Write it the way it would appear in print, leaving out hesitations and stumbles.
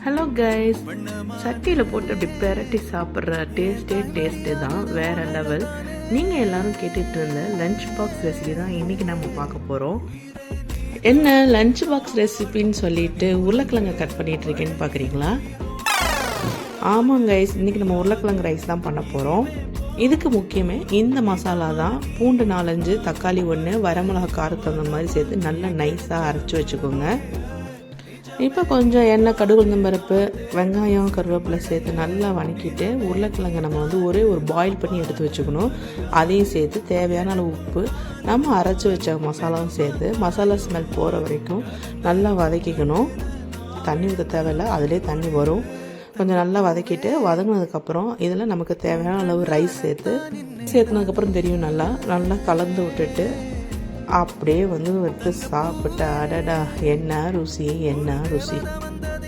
Hello guys, சட்டியில் போட்டு அப்படி பெரட்டி சாப்பிட்ற டேஸ்ட்டு தான் வேறு லெவல். நீங்கள் எல்லோரும் கேட்டுட்டு இருந்த லஞ்ச் பாக்ஸ் ரெசிபி தான் இன்றைக்கி நம்ம பார்க்க போகிறோம். என்ன லஞ்ச் பாக்ஸ் ரெசிபின்னு சொல்லிட்டு உருளைக்கிழங்கு கட் பண்ணிகிட்ருக்கேன்னு பார்க்குறீங்களா? ஆமாம் கைஸ், இன்றைக்கி நம்ம உருளைக்கிழங்கு ரைஸ் தான் பண்ண போகிறோம். இதுக்கு முக்கியமே இந்த மசாலா தான். பூண்டு 4-5, தக்காளி 1, வரமிளகா காரத்து அந்த மாதிரி சேர்த்து நல்லா நைஸாக அரைச்சி வச்சுக்கோங்க. இப்போ கொஞ்சம் எண்ணெய், கடுகு, உளுந்தம் பருப்பு, வெங்காயம், கருவேப்பிலை சேர்த்து நல்லா வதக்கிட்டு உருளைக்கிழங்கு நம்ம ஒரே ஒரு பாயில் பண்ணி எடுத்து வச்சுக்கணும். அதையும் சேர்த்து தேவையான அளவு உப்பு, நம்ம அரைச்சி வச்ச மசாலாவும் சேர்த்து மசாலா ஸ்மெல் போகிற வரைக்கும் நல்லா வதக்கிக்கணும். தண்ணி ஊற்ற தேவையில்லை, அதிலே தண்ணி வரும். கொஞ்சம் நல்லா வதக்கிட்டு வதங்கினதுக்கப்புறம் இதில் நமக்கு தேவையான அளவு ரைஸ் சேர்த்துனதுக்கப்புறம் தெரியும் நல்லா கலந்து விட்டுட்டு அப்படியே எடுத்து சாப்பிட்டு அடடா என்ன ருசி.